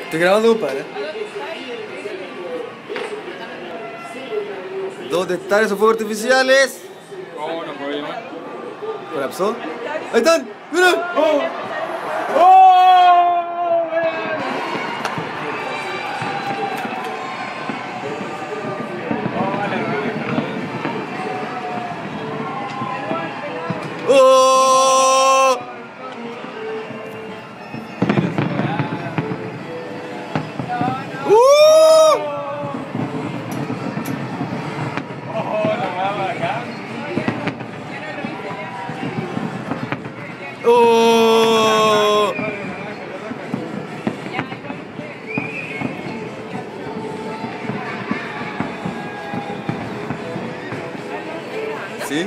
Estoy grabando, compadre. ¿Dónde están esos fuegos artificiales? ¿Cómo no puedo llamar? ¿Colapsó? ¡Ahí están! ¡Mira! ¡Oh! ¡Oh! ¡Oh! ¡Oh! ¿Sí?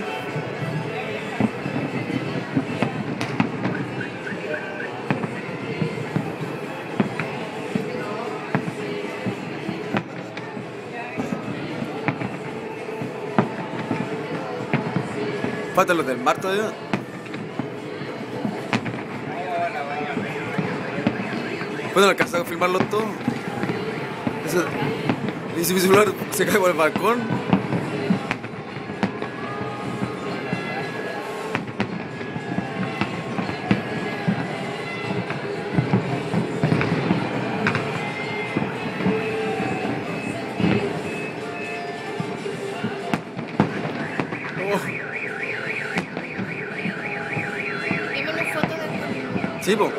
Faltan los del mar todavía. ¿Puedo alcanzar a filmarlos todos? ¿Y si mi celular se cae por el balcón? Dime una foto de Sí, po.